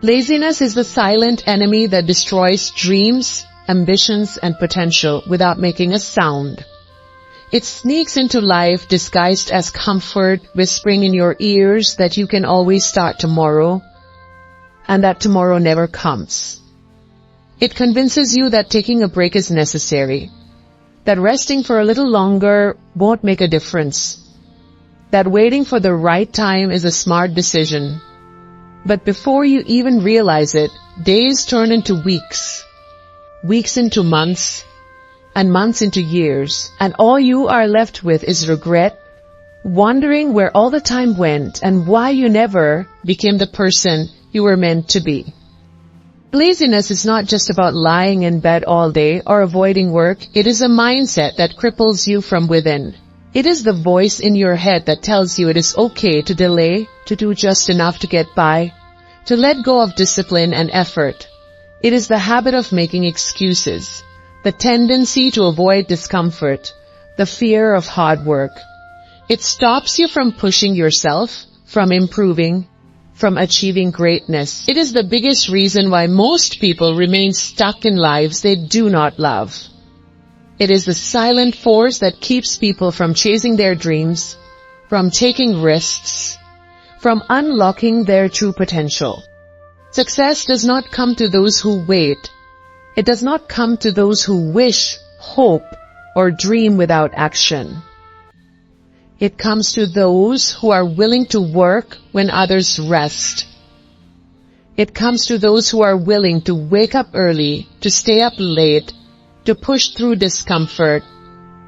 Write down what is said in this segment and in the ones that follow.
Laziness is the silent enemy that destroys dreams, ambitions, and potential without making a sound. It sneaks into life disguised as comfort, whispering in your ears that you can always start tomorrow, and that tomorrow never comes. It convinces you that taking a break is necessary, that resting for a little longer won't make a difference, that waiting for the right time is a smart decision. But before you even realize it, days turn into weeks, weeks into months, and months into years, and all you are left with is regret, wondering where all the time went and why you never became the person you were meant to be. Laziness is not just about lying in bed all day or avoiding work. It is a mindset that cripples you from within. It is the voice in your head that tells you it is okay to delay, to do just enough to get by, to let go of discipline and effort. It is the habit of making excuses, the tendency to avoid discomfort, the fear of hard work. It stops you from pushing yourself, from improving, from achieving greatness. It is the biggest reason why most people remain stuck in lives they do not love. It is the silent force that keeps people from chasing their dreams, from taking risks, from unlocking their true potential. Success does not come to those who wait. It does not come to those who wish, hope, or dream without action. It comes to those who are willing to work when others rest. It comes to those who are willing to wake up early, to stay up late, to push through discomfort,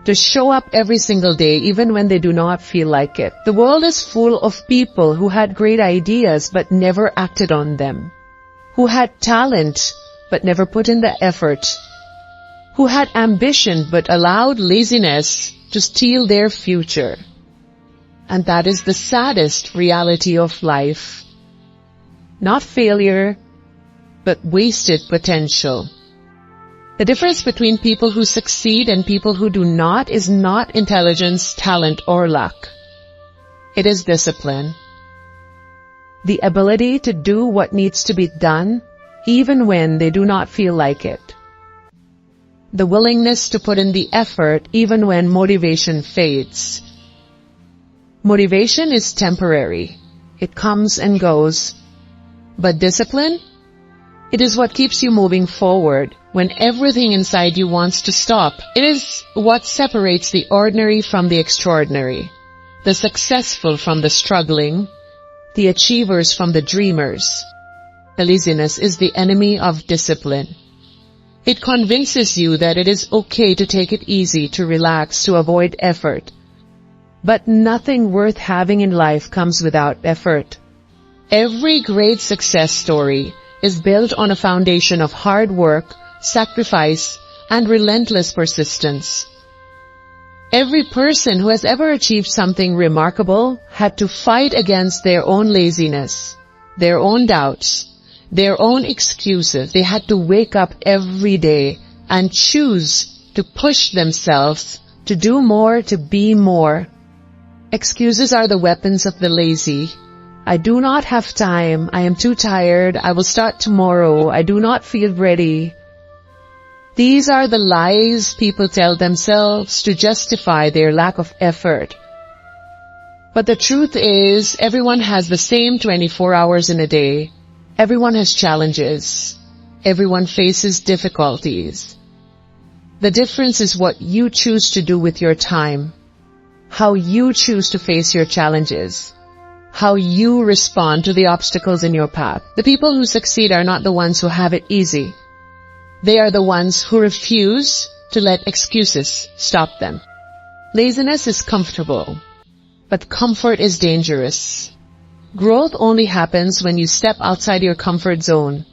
to show up every single day even when they do not feel like it. The world is full of people who had great ideas but never acted on them, who had talent but never put in the effort, who had ambition but allowed laziness to steal their future. And that is the saddest reality of life. Not failure, but wasted potential. The difference between people who succeed and people who do not is not intelligence, talent, or luck. It is discipline. The ability to do what needs to be done, even when they do not feel like it. The willingness to put in the effort, even when motivation fades. Motivation is temporary. It comes and goes. But discipline? It is what keeps you moving forward when everything inside you wants to stop. It is what separates the ordinary from the extraordinary, the successful from the struggling, the achievers from the dreamers. Laziness is the enemy of discipline. It convinces you that it is okay to take it easy, to relax, to avoid effort. But nothing worth having in life comes without effort. Every great success story is built on a foundation of hard work, sacrifice, and relentless persistence. Every person who has ever achieved something remarkable had to fight against their own laziness, their own doubts, their own excuses. They had to wake up every day and choose to push themselves, to do more, to be more. Excuses are the weapons of the lazy. I do not have time. I am too tired. I will start tomorrow. I do not feel ready. These are the lies people tell themselves to justify their lack of effort. But the truth is, everyone has the same 24 hours in a day. Everyone has challenges. Everyone faces difficulties. The difference is what you choose to do with your time, how you choose to face your challenges, how you respond to the obstacles in your path. The people who succeed are not the ones who have it easy. They are the ones who refuse to let excuses stop them. Laziness is comfortable, but comfort is dangerous. Growth only happens when you step outside your comfort zone,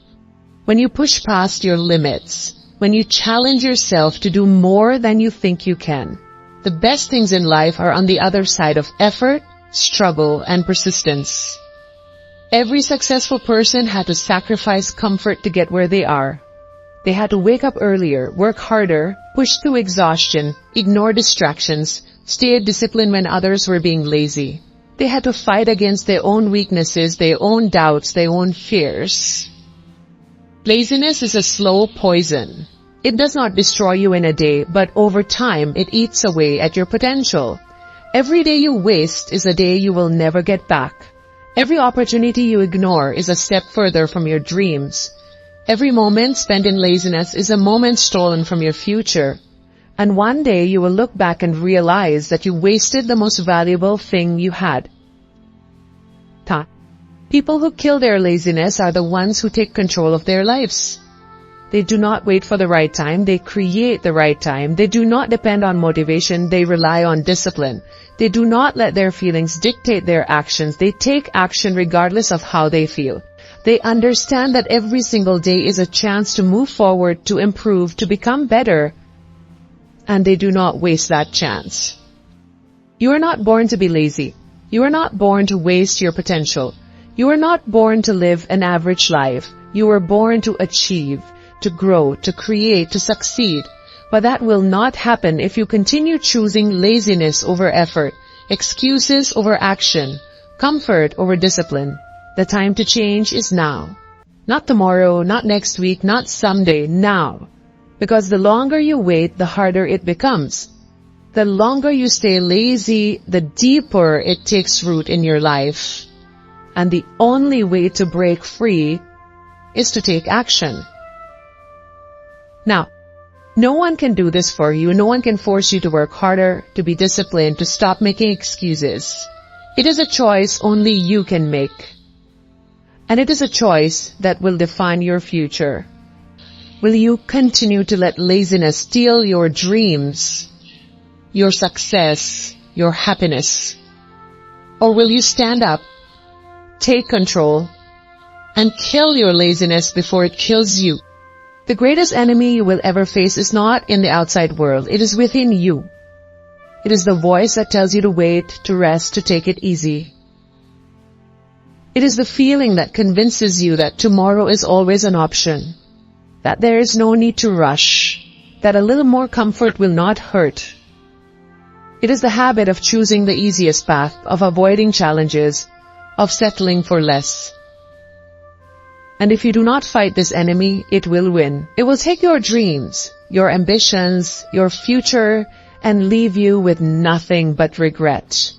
when you push past your limits, when you challenge yourself to do more than you think you can. The best things in life are on the other side of effort, struggle, and persistence. Every successful person had to sacrifice comfort to get where they are. They had to wake up earlier, work harder, push through exhaustion, ignore distractions, stay disciplined when others were being lazy. They had to fight against their own weaknesses, their own doubts, their own fears. Laziness is a slow poison. It does not destroy you in a day, but over time it eats away at your potential. Every day you waste is a day you will never get back. Every opportunity you ignore is a step further from your dreams. Every moment spent in laziness is a moment stolen from your future. And one day you will look back and realize that you wasted the most valuable thing you had. Time. People who kill their laziness are the ones who take control of their lives. They do not wait for the right time, they create the right time. They do not depend on motivation, they rely on discipline. They do not let their feelings dictate their actions, they take action regardless of how they feel. They understand that every single day is a chance to move forward, to improve, to become better, and they do not waste that chance. You are not born to be lazy. You are not born to waste your potential. You are not born to live an average life. You were born to achieve, to grow, to create, to succeed. But that will not happen if you continue choosing laziness over effort, excuses over action, comfort over discipline. The time to change is now. Not tomorrow, not next week, not someday, now. Because the longer you wait, the harder it becomes. The longer you stay lazy, the deeper it takes root in your life. And the only way to break free is to take action. Now, no one can do this for you. No one can force you to work harder, to be disciplined, to stop making excuses. It is a choice only you can make. And it is a choice that will define your future. Will you continue to let laziness steal your dreams, your success, your happiness? Or will you stand up, take control, and kill your laziness before it kills you? The greatest enemy you will ever face is not in the outside world. It is within you. It is the voice that tells you to wait, to rest, to take it easy. It is the feeling that convinces you that tomorrow is always an option, that there is no need to rush, that a little more comfort will not hurt. It is the habit of choosing the easiest path, of avoiding challenges, of settling for less. And if you do not fight this enemy, it will win. It will take your dreams, your ambitions, your future, and leave you with nothing but regret.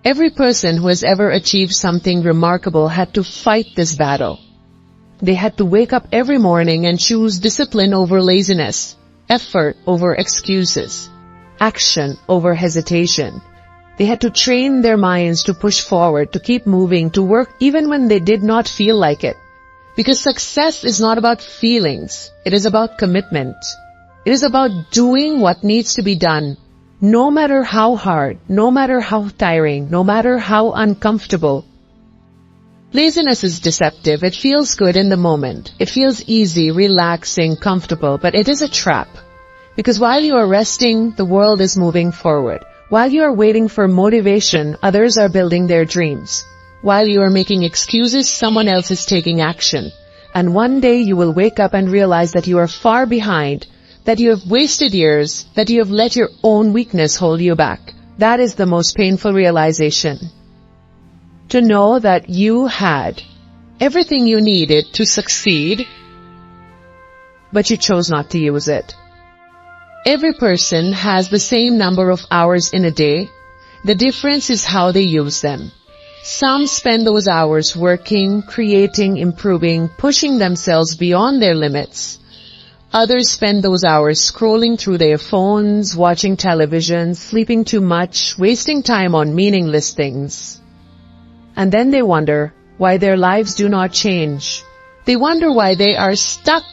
Every person who has ever achieved something remarkable had to fight this battle. They had to wake up every morning and choose discipline over laziness, effort over excuses, action over hesitation. They had to train their minds to push forward, to keep moving, to work even when they did not feel like it. Because success is not about feelings. It is about commitment. It is about doing what needs to be done, no matter how hard, no matter how tiring, no matter how uncomfortable. Laziness is deceptive. It feels good in the moment. It feels easy, relaxing, comfortable, but it is a trap. Because while you are resting, the world is moving forward. While you are waiting for motivation, others are building their dreams. While you are making excuses, someone else is taking action. And one day you will wake up and realize that you are far behind, that you have wasted years, that you have let your own weakness hold you back. That is the most painful realization. To know that you had everything you needed to succeed, but you chose not to use it. Every person has the same number of hours in a day. The difference is how they use them. Some spend those hours working, creating, improving, pushing themselves beyond their limits. Others spend those hours scrolling through their phones, watching television, sleeping too much, wasting time on meaningless things. And then they wonder why their lives do not change. They wonder why they are stuck,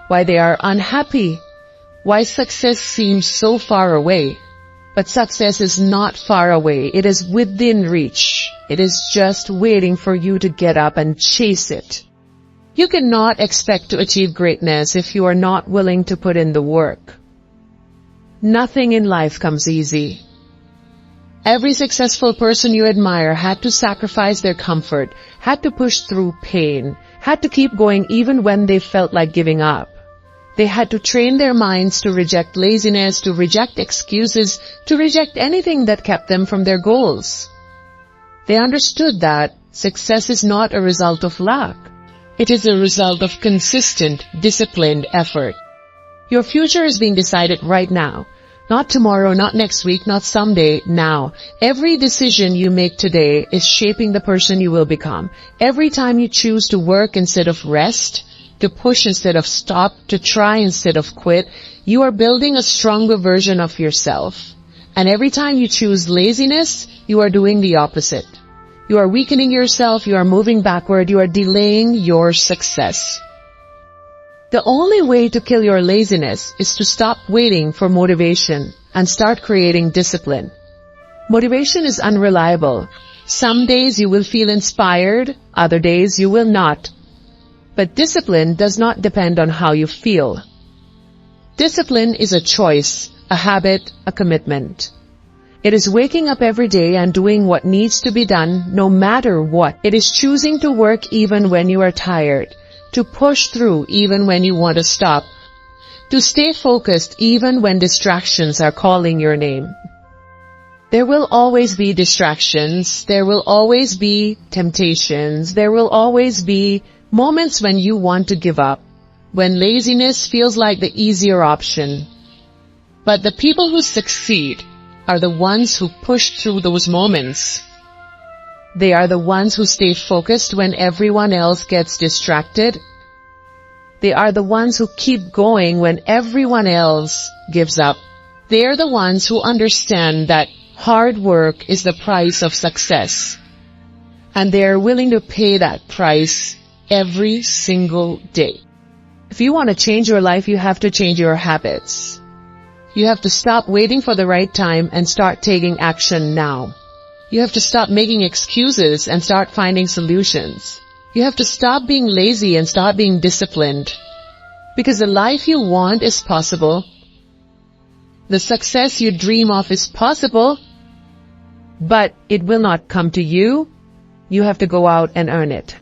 why they are unhappy, why success seems so far away. But success is not far away. It is within reach. It is just waiting for you to get up and chase it. You cannot expect to achieve greatness if you are not willing to put in the work. Nothing in life comes easy. Every successful person you admire had to sacrifice their comfort, had to push through pain, had to keep going even when they felt like giving up. They had to train their minds to reject laziness, to reject excuses, to reject anything that kept them from their goals. They understood that success is not a result of luck. It is a result of consistent, disciplined effort. Your future is being decided right now. Not tomorrow, not next week, not someday, now. Every decision you make today is shaping the person you will become. Every time you choose to work instead of rest, to push instead of stop, to try instead of quit, you are building a stronger version of yourself. And every time you choose laziness, you are doing the opposite. You are weakening yourself, you are moving backward, you are delaying your success. The only way to kill your laziness is to stop waiting for motivation and start creating discipline. Motivation is unreliable. Some days you will feel inspired, other days you will not. But discipline does not depend on how you feel. Discipline is a choice, a habit, a commitment. It is waking up every day and doing what needs to be done no matter what. It is choosing to work even when you are tired, to push through even when you want to stop, to stay focused even when distractions are calling your name. There will always be distractions, there will always be temptations, there will always be moments when you want to give up, when laziness feels like the easier option. But the people who succeed are the ones who push through those moments. They are the ones who stay focused when everyone else gets distracted. They are the ones who keep going when everyone else gives up. They are the ones who understand that hard work is the price of success. And they are willing to pay that price every single day. If you want to change your life, you have to change your habits. You have to stop waiting for the right time and start taking action now. You have to stop making excuses and start finding solutions. You have to stop being lazy and start being disciplined. Because the life you want is possible. The success you dream of is possible. But it will not come to you. You have to go out and earn it.